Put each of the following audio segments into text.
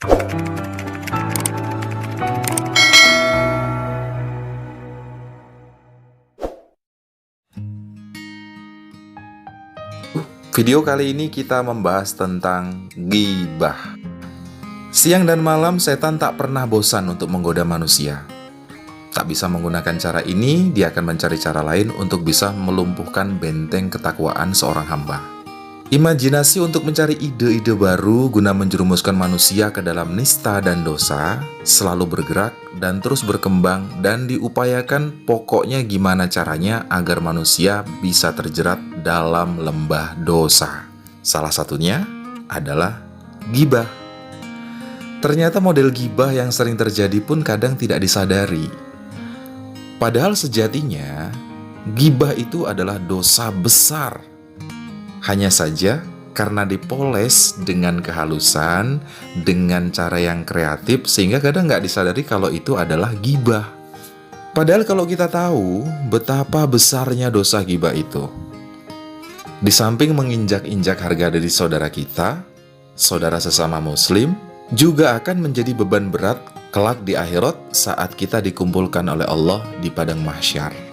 Video kali ini kita membahas tentang ghibah. Siang dan malam setan tak pernah bosan untuk menggoda manusia. Tak bisa menggunakan cara ini, dia akan mencari cara lain untuk bisa melumpuhkan benteng ketakwaan seorang hamba. Imajinasi untuk mencari ide-ide baru guna menjerumuskan manusia ke dalam nista dan dosa selalu bergerak dan terus berkembang dan diupayakan pokoknya gimana caranya agar manusia bisa terjerat dalam lembah dosa. Salah satunya adalah ghibah. Ternyata model ghibah yang sering terjadi pun kadang tidak disadari. Padahal sejatinya ghibah itu adalah dosa besar. Hanya saja karena dipoles dengan kehalusan, dengan cara yang kreatif, sehingga kadang nggak disadari kalau itu adalah ghibah. Padahal kalau kita tahu betapa besarnya dosa ghibah itu, di samping menginjak-injak harga diri saudara kita, saudara sesama muslim, juga akan menjadi beban berat kelak di akhirat saat kita dikumpulkan oleh Allah di padang mahsyar.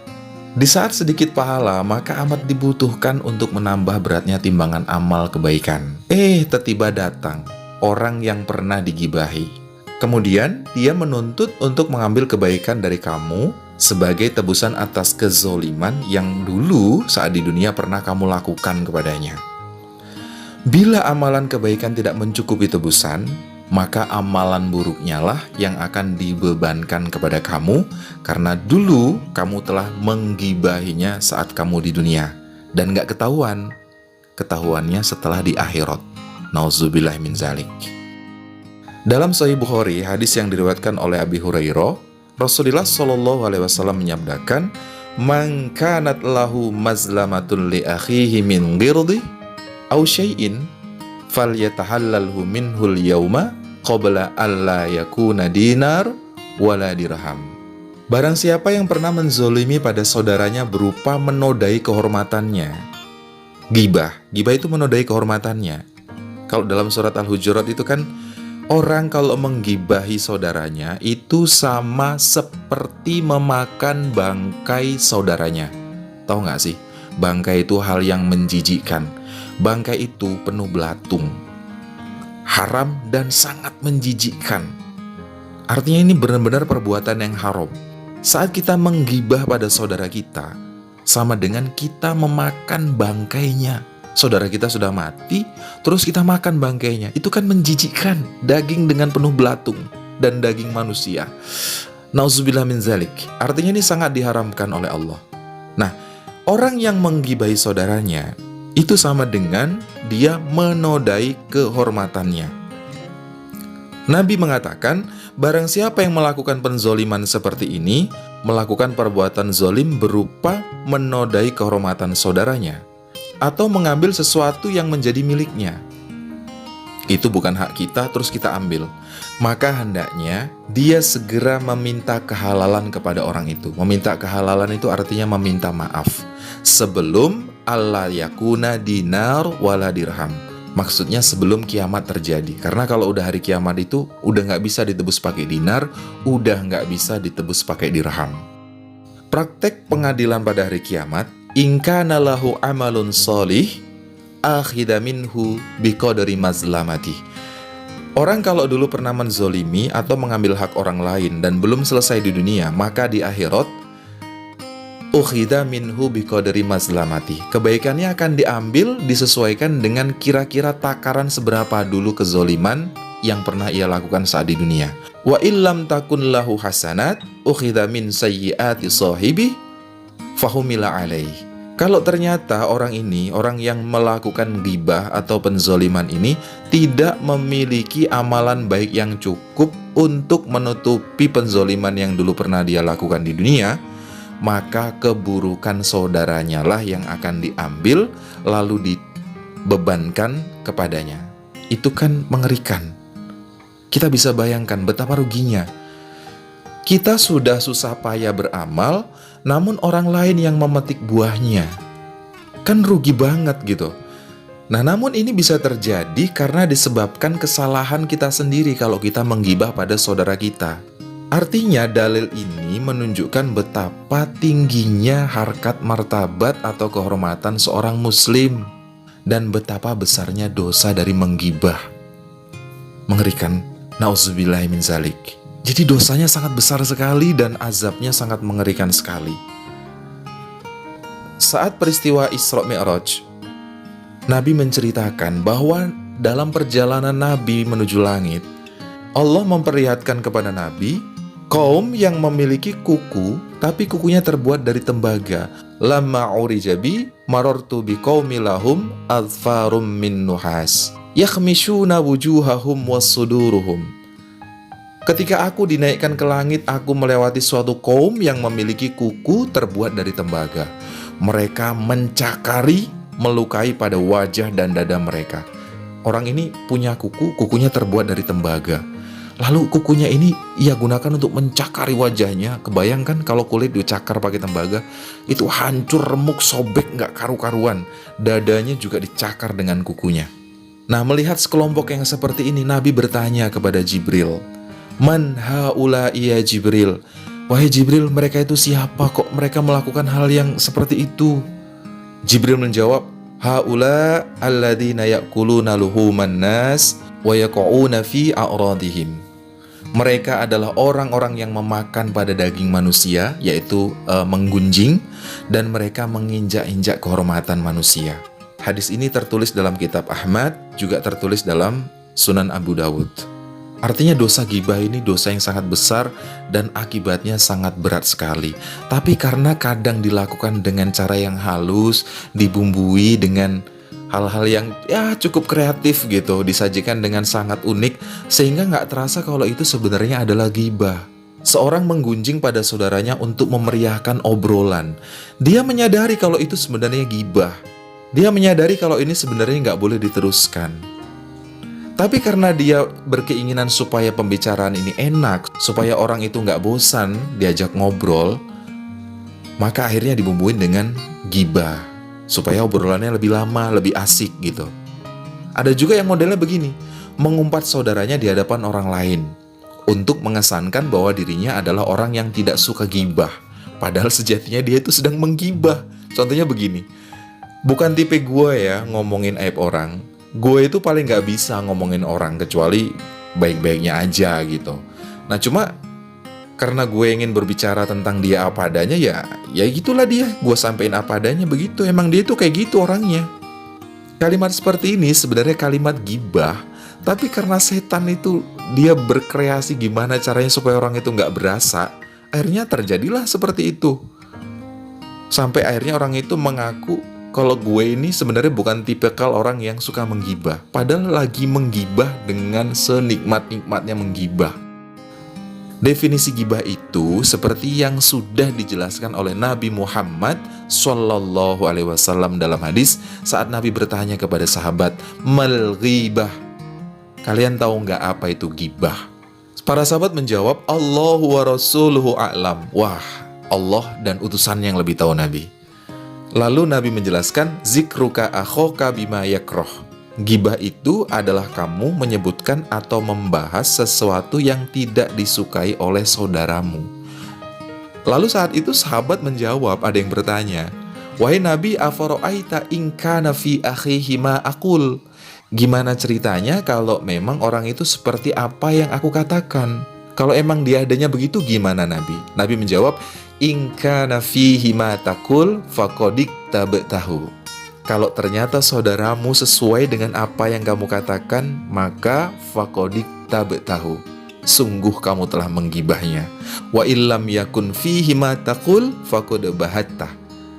Di saat sedikit pahala, maka amat dibutuhkan untuk menambah beratnya timbangan amal kebaikan. Tiba datang orang yang pernah digibahi. Kemudian, dia menuntut untuk mengambil kebaikan dari kamu sebagai tebusan atas kezoliman yang dulu saat di dunia pernah kamu lakukan kepadanya. Bila amalan kebaikan tidak mencukupi tebusan, maka amalan buruknya lah yang akan dibebankan kepada kamu karena dulu kamu telah menggibahinya saat kamu di dunia dan gak ketahuan. Ketahuannya setelah di akhirat. Nauzubillah min zalik. Dalam Sahih Bukhari, hadis yang diriwayatkan oleh Abi Hurairah, Rasulullah Shallallahu Alaihi Wasallam menyabdakan, "Man kanat lahu mazlamatun li akhihi min ghirdi aw syai'in falyatahallalhu minhul yauma qabla alla yakuna dinar wala dirham." Barang siapa yang pernah menzolimi pada saudaranya berupa menodai kehormatannya. Ghibah itu menodai kehormatannya. Kalau dalam surat Al-Hujurat itu kan, orang kalau menggibahi saudaranya itu sama seperti memakan bangkai saudaranya. Tahu nggak sih? Bangkai itu hal yang menjijikkan. Bangkai itu penuh belatung, haram dan sangat menjijikkan. Artinya ini benar-benar perbuatan yang haram. Saat kita menggibah pada saudara kita, sama dengan kita memakan bangkainya. Saudara kita sudah mati, terus kita makan bangkainya. Itu kan menjijikkan, daging dengan penuh belatung dan daging manusia. Nauzubillah min zalik. Artinya ini sangat diharamkan oleh Allah. Nah, orang yang menggibahi saudaranya itu sama dengan dia menodai kehormatannya. Nabi mengatakan, barang siapa yang melakukan penzoliman seperti ini, melakukan perbuatan zolim berupa menodai kehormatan saudaranya, atau mengambil sesuatu yang menjadi miliknya. Itu bukan hak kita, terus kita ambil. Maka hendaknya dia segera meminta kehalalan kepada orang itu. Meminta kehalalan itu artinya meminta maaf. Sebelum alla yakuna dinar wala dirham. Maksudnya sebelum kiamat terjadi. Karena kalau udah hari kiamat itu udah nggak bisa ditebus pakai dinar, udah nggak bisa ditebus pakai dirham. Praktek pengadilan pada hari kiamat, in kana lahu amalun sholih akhidha minhu biqadri mazlamati. Orang kalau dulu pernah menzolimi atau mengambil hak orang lain dan belum selesai di dunia, maka di akhirat ukhidha minhu biqadri mazlamati. Kebaikannya akan diambil disesuaikan dengan kira-kira takaran seberapa dulu kezoliman yang pernah ia lakukan saat di dunia. Wa illam takun lahu hasanat ukhidha min sayyiati sahibi fahumila alaih. Kalau ternyata orang ini, orang yang melakukan ghibah atau penzoliman ini tidak memiliki amalan baik yang cukup untuk menutupi penzoliman yang dulu pernah dia lakukan di dunia, maka keburukan saudaranya lah yang akan diambil lalu dibebankan kepadanya. Itu kan mengerikan. Kita bisa bayangkan betapa ruginya. Kita sudah susah payah beramal, namun orang lain yang memetik buahnya. Kan rugi banget gitu. Nah, namun ini bisa terjadi karena disebabkan kesalahan kita sendiri kalau kita menggibah pada saudara kita. Artinya dalil ini menunjukkan betapa tingginya harkat martabat atau kehormatan seorang muslim dan betapa besarnya dosa dari menggibah. Mengerikan, nauzubillahi min zalik. Jadi dosanya sangat besar sekali dan azabnya sangat mengerikan sekali. Saat peristiwa Isra Mi'raj, Nabi menceritakan bahwa dalam perjalanan Nabi menuju langit, Allah memperlihatkan kepada Nabi kaum yang memiliki kuku, tapi kukunya terbuat dari tembaga. Lamma urijabi marartu biqaumi lahum adfarum min nuhas yakhmishuna wujuhahum wassuduruhum. Ketika aku dinaikkan ke langit, aku melewati suatu kaum yang memiliki kuku terbuat dari tembaga. Mereka mencakari, melukai pada wajah dan dada mereka. Orang ini punya kuku, kukunya terbuat dari tembaga. Lalu kukunya ini ia gunakan untuk mencakari wajahnya. Kebayangkan kalau kulit dicakar pakai tembaga, itu hancur, remuk, sobek, gak karu-karuan. Dadanya juga dicakar dengan kukunya. Nah, melihat sekelompok yang seperti ini, Nabi bertanya kepada Jibril, "Man haula ya Jibril?" Wahai Jibril, mereka itu siapa kok mereka melakukan hal yang seperti itu? Jibril menjawab, "Haula alladzina ya'kuluna luhuman nas wa yaqa'una fi a'radihim." Mereka adalah orang-orang yang memakan pada daging manusia, yaitu menggunjing, dan mereka menginjak-injak kehormatan manusia. Hadis ini tertulis dalam kitab Ahmad, juga tertulis dalam Sunan Abu Dawud. Artinya dosa gibah ini dosa yang sangat besar dan akibatnya sangat berat sekali. Tapi karena kadang dilakukan dengan cara yang halus, dibumbui dengan hal-hal yang cukup kreatif gitu, disajikan dengan sangat unik, sehingga nggak terasa kalau itu sebenarnya adalah gibah. Seorang menggunjing pada saudaranya untuk memeriahkan obrolan. Dia menyadari kalau itu sebenarnya gibah. Dia menyadari kalau ini sebenarnya nggak boleh diteruskan. Tapi karena dia berkeinginan supaya pembicaraan ini enak, supaya orang itu nggak bosan diajak ngobrol, maka akhirnya dibumbuin dengan gibah, supaya obrolannya lebih lama, lebih asik gitu. Ada juga yang modelnya begini, mengumpat saudaranya di hadapan orang lain, untuk mengesankan bahwa dirinya adalah orang yang tidak suka gibah, padahal sejatinya dia itu sedang menggibah. Contohnya begini, bukan tipe gue ya ngomongin aib orang. Gue itu paling gak bisa ngomongin orang kecuali baik-baiknya aja gitu. Nah cuma karena gue ingin berbicara tentang dia apa adanya, ya gitulah dia. Gue sampein apa adanya begitu. Emang dia tuh kayak gitu orangnya. Kalimat seperti ini sebenarnya kalimat gibah, tapi karena setan itu dia berkreasi gimana caranya supaya orang itu gak berasa, akhirnya terjadilah seperti itu. Sampai akhirnya orang itu mengaku kalau gue ini sebenarnya bukan tipikal orang yang suka menggibah, padahal lagi menggibah dengan senikmat-nikmatnya menggibah. Definisi gibah itu seperti yang sudah dijelaskan oleh Nabi Muhammad Sallallahu Alaihi Wasallam dalam hadis saat Nabi bertanya kepada sahabat, "Mal ghibah?" Kalian tahu nggak apa itu gibah? Para sahabat menjawab, "Allahu wa rasuluhu a'lam." Wah, Allah dan utusan yang lebih tahu Nabi. Lalu Nabi menjelaskan, "Zikruka akhoka bima yakroh." Gibah itu adalah kamu menyebutkan atau membahas sesuatu yang tidak disukai oleh saudaramu. Lalu saat itu sahabat menjawab, ada yang bertanya, "Wahai Nabi, afara'aita in kana fi akhihi ma aqul." Gimana ceritanya kalau memang orang itu seperti apa yang aku katakan? Kalau emang dia adanya begitu gimana Nabi? Nabi menjawab, "In kana fihi ma taqul faqad tabtahu." Kalau ternyata saudaramu sesuai dengan apa yang kamu katakan, maka faqad tabtahu. Sungguh kamu telah menggibahnya. Wa illam yakun fihi ma taqul faqad bahatta.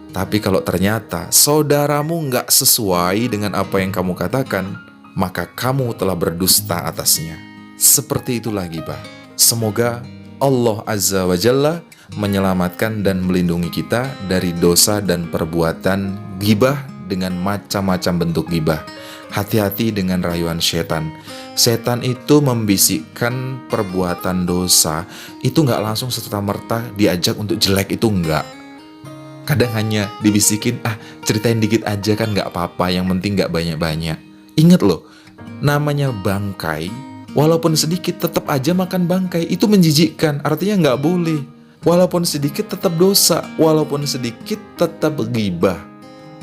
Tapi kalau ternyata saudaramu nggak sesuai dengan apa yang kamu katakan, maka kamu telah berdusta atasnya. Seperti itulah gibah. Semoga Allah Azza wa Jalla menyelamatkan dan melindungi kita dari dosa dan perbuatan gibah dengan macam-macam bentuk gibah. Hati-hati dengan rayuan setan. Setan itu membisikkan perbuatan dosa, itu nggak langsung serta-merta diajak untuk jelek, itu nggak. Kadang hanya dibisikin, ceritain dikit aja kan nggak apa-apa, yang penting nggak banyak-banyak. Ingat loh, namanya bangkai, walaupun sedikit tetap aja makan bangkai. Itu menjijikkan, artinya nggak boleh. Walaupun sedikit tetap dosa, walaupun sedikit tetap ghibah.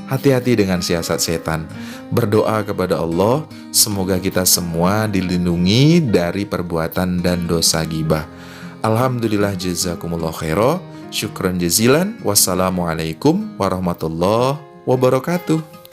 Hati-hati dengan siasat setan. Berdoa kepada Allah, semoga kita semua dilindungi dari perbuatan dan dosa ghibah. Alhamdulillah, jazakumullah khairah. Syukran jazilan. Wassalamualaikum warahmatullahi wabarakatuh.